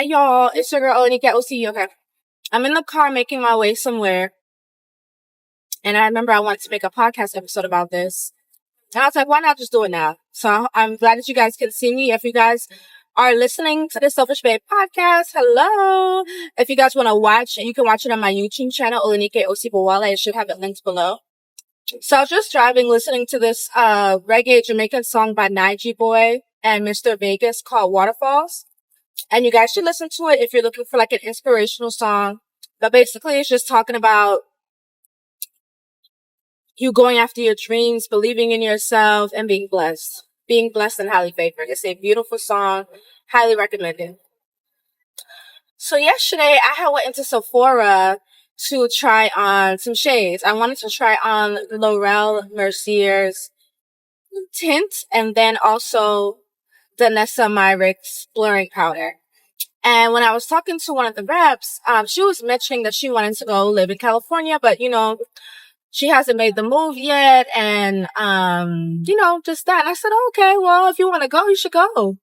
Hey y'all, it's your girl Yoni. Okay. I'm in the car making my way somewhere, and I remember I wanted to make a podcast episode about this. And I was like, why not just do it now? So I'm glad that you guys can see me. If you guys are listening to the Selfish Babe podcast, hello. If you guys want to watch, you can watch it on my YouTube channel, Olenike Osibowale. I should have it linked below. So I was just driving, listening to this reggae Jamaican song by Nige Boy and Mr. Vegas called Waterfalls. And you guys should listen to it if you're looking for like an inspirational song. But basically, it's just talking about you going after your dreams, believing in yourself, and being blessed. Being blessed and highly favored. It's a beautiful song. Highly recommended. So yesterday, I had went into Sephora to try on some shades. I wanted to try on Laurel Mercier's tint and then also Danessa Myricks blurring powder. And when I was talking to one of the reps, she was mentioning that she wanted to go live in California, but she hasn't made the move yet. And, just that. And I said, okay, well, if you want to go, you should go.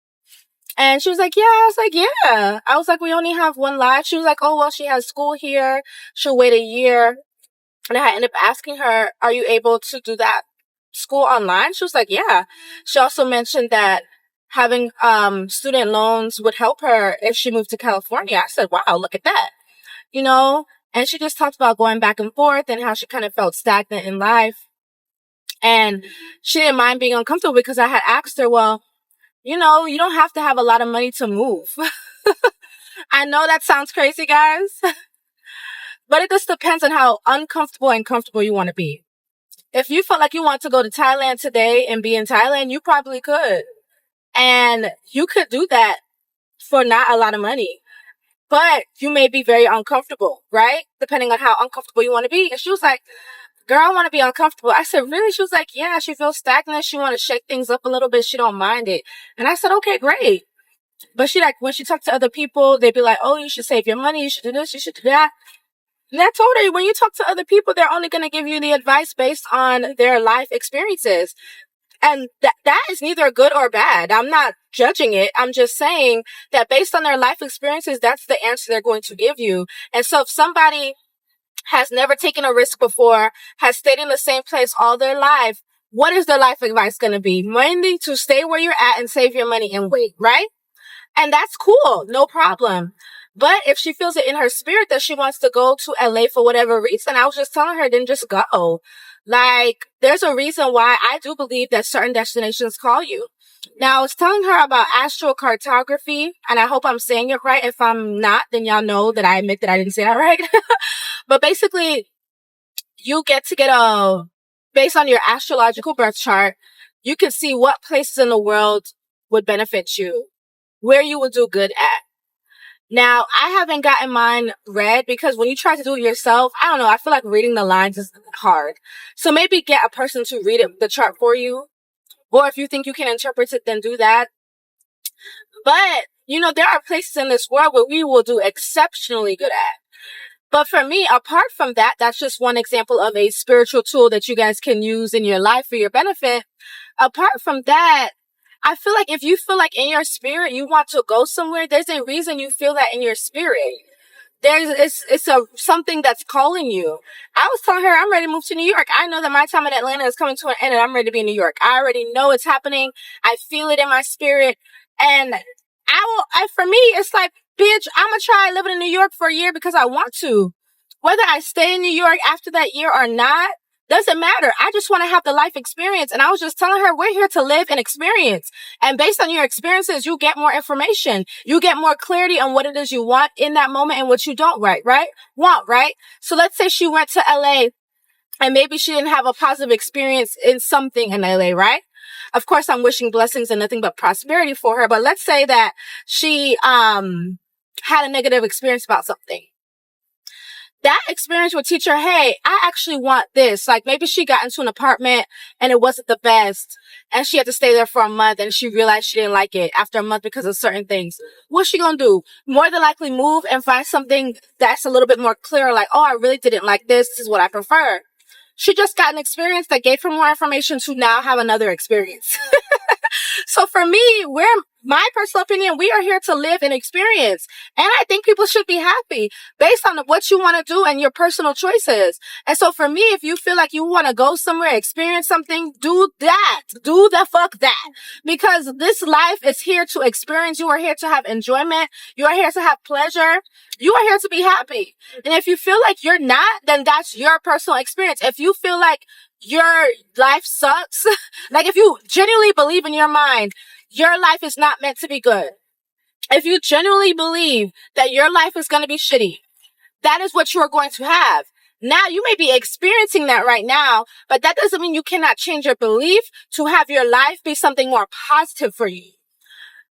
And she was like, yeah. I was like, yeah. I was like, we only have one life. She was like, oh, well, she has school here. She'll wait a year. And I ended up asking her, are you able to do that school online? She was like, yeah. She also mentioned that having student loans would help her if she moved to California. I said, wow, look at that. And she just talked about going back and forth and how she kind of felt stagnant in life. And she didn't mind being uncomfortable because I had asked her, well, you don't have to have a lot of money to move. I know that sounds crazy, guys, but it just depends on how uncomfortable and comfortable you want to be. If you felt like you want to go to Thailand today and be in Thailand, you probably could. And you could do that for not a lot of money. But you may be very uncomfortable, right? Depending on how uncomfortable you want to be. And she was like, girl, I want to be uncomfortable. I said, really? She was like, yeah, she feels stagnant. She want to shake things up a little bit. She don't mind it. And I said, okay, great. But when she talked to other people, they'd be like, oh, you should save your money. You should do this. You should do that. And I told her, when you talk to other people, they're only going to give you the advice based on their life experiences. And that is neither good or bad. I'm not judging it. I'm just saying that based on their life experiences, that's the answer they're going to give you. And so if somebody has never taken a risk before, has stayed in the same place all their life, what is their life advice going to be? Mainly to stay where you're at and save your money and wait, right? And that's cool. No problem. But if she feels it in her spirit that she wants to go to LA for whatever reason, I was just telling her, then just go. Like, there's a reason why I do believe that certain destinations call you. Now, I was telling her about astrocartography, and I hope I'm saying it right. If I'm not, then y'all know that I admit that I didn't say that right. But basically, you get based on your astrological birth chart, you can see what places in the world would benefit you, where you would do good at. Now, I haven't gotten mine read because when you try to do it yourself, I don't know, I feel like reading the lines is hard. So maybe get a person to read the chart for you. Or if you think you can interpret it, then do that. But, there are places in this world where we will do exceptionally good at. But for me, apart from that, that's just one example of a spiritual tool that you guys can use in your life for your benefit. Apart from that, I feel like if you feel like in your spirit you want to go somewhere, there's a reason you feel that in your spirit. It's something that's calling you. I was telling her I'm ready to move to New York. I know that my time in Atlanta is coming to an end and I'm ready to be in New York. I already know it's happening. I feel it in my spirit. And for me, it's like, bitch, I'm going to try living in New York for a year because I want to. Whether I stay in New York after that year or not, doesn't matter. I just want to have the life experience. And I was just telling her, we're here to live and experience. And based on your experiences, you get more information. You get more clarity on what it is you want in that moment and what you don't want, right? So let's say she went to LA and maybe she didn't have a positive experience in something in LA, right? Of course, I'm wishing blessings and nothing but prosperity for her. But let's say that she had a negative experience about something. That experience would teach her, hey, I actually want this. Like maybe she got into an apartment and it wasn't the best and she had to stay there for a month and she realized she didn't like it after a month because of certain things. What's she gonna do? More than likely move and find something that's a little bit more clear. Like, oh, I really didn't like this. This is what I prefer. She just got an experience that gave her more information to now have another experience. So for me, my personal opinion, we are here to live and experience. And I think people should be happy based on what you want to do and your personal choices. And so for me, if you feel like you want to go somewhere, experience something, do that. Do the fuck that. Because this life is here to experience. You are here to have enjoyment. You are here to have pleasure. You are here to be happy. And if you feel like you're not, then that's your personal experience. If you feel like your life sucks, like if you genuinely believe in your mind, your life is not meant to be good. If you genuinely believe that your life is going to be shitty, that is what you are going to have. Now, you may be experiencing that right now, but that doesn't mean you cannot change your belief to have your life be something more positive for you.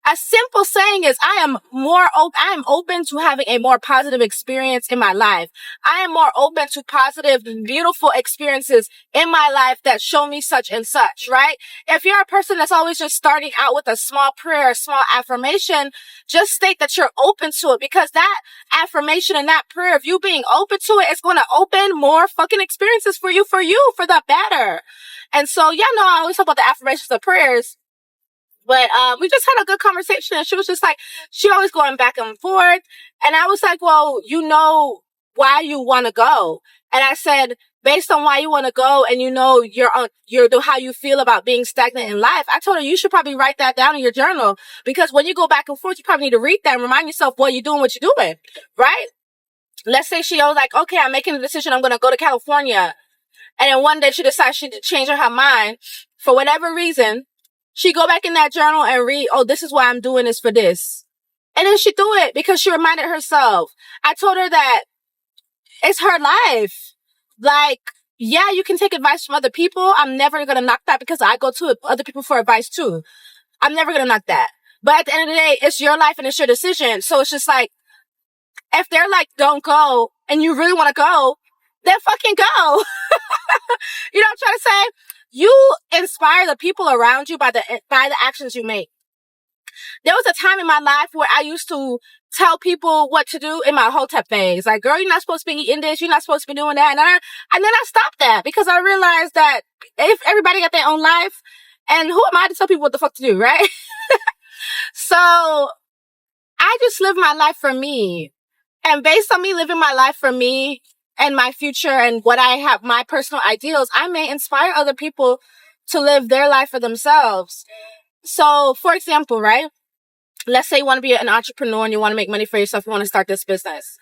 A simple saying is, I am open to having a more positive experience in my life. I am more open to positive, beautiful experiences in my life that show me such and such, right? If you're a person that's always just starting out with a small prayer, a small affirmation, just state that you're open to it, because that affirmation and that prayer of you being open to it is going to open more fucking experiences for you, for the better. And so, yeah, no, I always talk about the affirmations and prayers. But we just had a good conversation, and she was just like, she always going back and forth. And I was like, well, you know why you want to go. And I said, based on why you want to go, and you know how you feel about being stagnant in life, I told her you should probably write that down in your journal, because when you go back and forth, you probably need to read that and remind yourself what you're doing, right? Let's say she was like, okay, I'm making a decision, I'm going to go to California. And then one day she decides she changed her mind for whatever reason. She go back in that journal and read, oh, this is why I'm doing this for this. And then she do it because she reminded herself. I told her that it's her life. Like, yeah, you can take advice from other people. I'm never going to knock that, because I go to other people for advice too. I'm never going to knock that. But at the end of the day, it's your life and it's your decision. So it's just like, if they're like, don't go, and you really want to go, then fucking go. You know what I'm trying to say? You inspire the people around you by the actions you make. There was a time in my life where I used to tell people what to do in my Hotep phase. Like, girl, you're not supposed to be eating this. You're not supposed to be doing that. And then I stopped that, because I realized that if everybody got their own life, and who am I to tell people what the fuck to do, right? So I just live my life for me. And based on me living my life for me and my future and what I have, my personal ideals, I may inspire other people to live their life for themselves. So, for example, right? Let's say you want to be an entrepreneur and you want to make money for yourself. You want to start this business.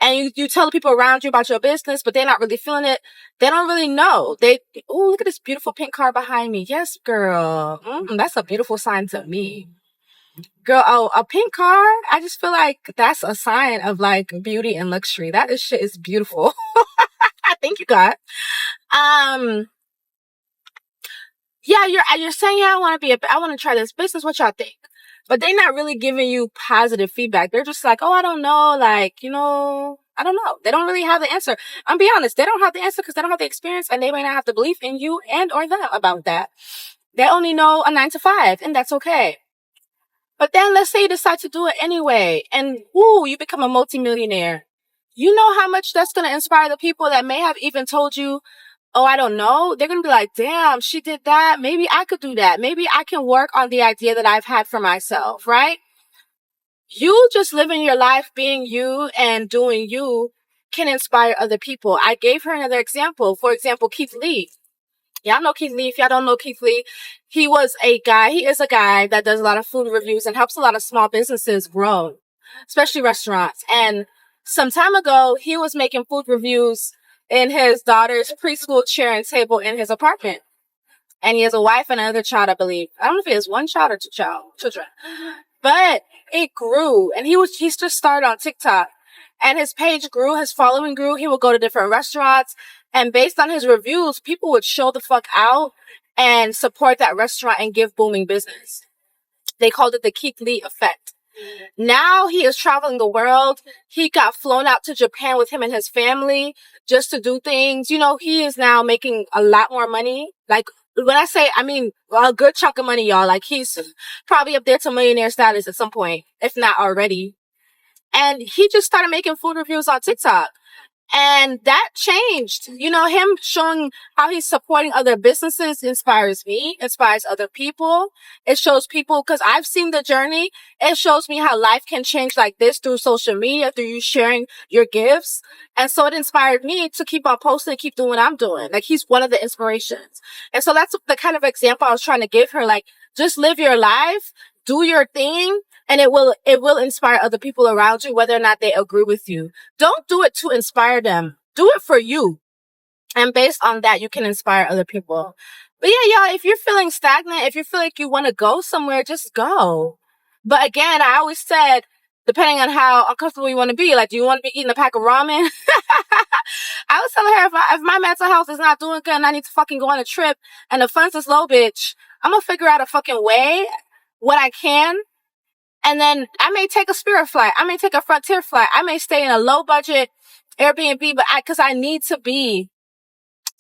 And you tell the people around you about your business, but they're not really feeling it. They don't really know. Oh, look at this beautiful pink car behind me. Yes, girl. That's a beautiful sign to me. Girl, oh, a pink car? I just feel like that's a sign of like beauty and luxury. That shit is beautiful. Thank you, God. Yeah, you're saying, yeah, I want to try this business. What y'all think? But they're not really giving you positive feedback. They're just like, oh, I don't know. Like, I don't know. They don't really have the answer. I'm being honest. They don't have the answer because they don't have the experience, and they may not have the belief in you and or them about that. They only know a 9 to 5, and that's okay. But then let's say you decide to do it anyway, and you become a multimillionaire. You know how much that's going to inspire the people that may have even told you, oh, I don't know. They're going to be like, damn, she did that. Maybe I could do that. Maybe I can work on the idea that I've had for myself, right? You just living your life, being you and doing you, can inspire other people. I gave her another example. For example, Keith Lee. Y'all know Keith Lee. If y'all don't know Keith Lee, he is a guy that does a lot of food reviews and helps a lot of small businesses grow, especially restaurants. And some time ago, he was making food reviews in his daughter's preschool chair and table in his apartment. And he has a wife and another child, I believe. I don't know if he has one child or two children. But it grew. And he just started on TikTok. And his page grew, his following grew. He would go to different restaurants. And based on his reviews, people would show the fuck out and support that restaurant and give booming business. They called it the Keith Lee effect. Now he is traveling the world. He got flown out to Japan with him and his family just to do things. He is now making a lot more money. Like, when I say, I mean, a good chunk of money, y'all. Like, he's probably up there to millionaire status at some point, if not already. And he just started making food reviews on TikTok. And that changed. You know, him showing how he's supporting other businesses inspires me, inspires other people. It shows people, because I've seen the journey. It shows me how life can change like this through social media, through you sharing your gifts. And so it inspired me to keep on posting and keep doing what I'm doing. Like, he's one of the inspirations. And so that's the kind of example I was trying to give her. Like, just live your life, do your thing, and it will inspire other people around you, whether or not they agree with you. Don't do it to inspire them. Do it for you. And based on that, you can inspire other people. But yeah, y'all, if you're feeling stagnant, if you feel like you want to go somewhere, just go. But again, I always said, depending on how uncomfortable you want to be, like, do you want to be eating a pack of ramen? I was telling her, if my mental health is not doing good and I need to fucking go on a trip and the funds is low, bitch, I'm going to figure out a fucking way, what I can. And then I may take a Spirit flight. I may take a Frontier flight. I may stay in a low budget Airbnb, but because I need to be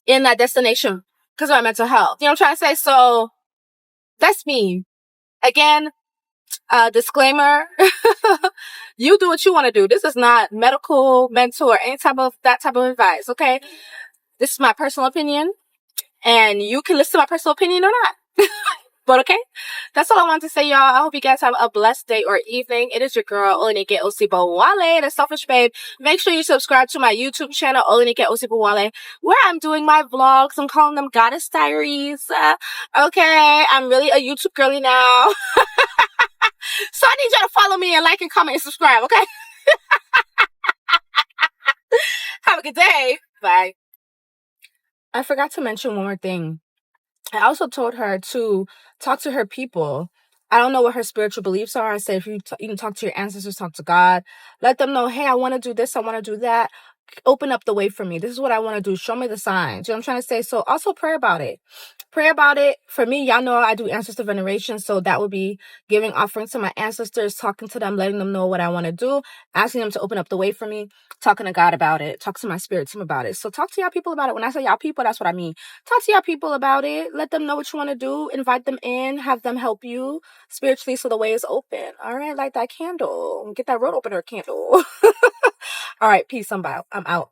in that destination because of my mental health. You know what I'm trying to say? So that's me. Again, disclaimer. You do what you want to do. This is not medical, mental, or any type of that type of advice. Okay. This is my personal opinion, and you can listen to my personal opinion or not. But okay, that's all I wanted to say, y'all. I hope you guys have a blessed day or evening. It is your girl, Olinike Osibowale, the Selfish Babe. Make sure you subscribe to my YouTube channel, Olinike Osibowale, where I'm doing my vlogs. I'm calling them Goddess Diaries. Okay, I'm really a YouTube girly now. So I need y'all to follow me and like and comment and subscribe, okay? Have a good day. Bye. I forgot to mention one more thing. I also told her to talk to her people. I don't know what her spiritual beliefs are. I said, if you can talk to your ancestors, talk to God. Let them know, hey, I want to do this. I want to do that. Open up the way for me. This is what I want to do. Show me the signs. You know what I'm trying to say? So also pray about it. Pray about it. For me, y'all know I do ancestor veneration. So that would be giving offerings to my ancestors, talking to them, letting them know what I want to do, asking them to open up the way for me, talking to God about it, talk to my spirit team about it. So talk to y'all people about it. When I say y'all people, that's what I mean. Talk to y'all people about it. Let them know what you want to do. Invite them in. Have them help you spiritually so the way is open. All right, light that candle. Get that road opener candle. All right, peace. I'm out.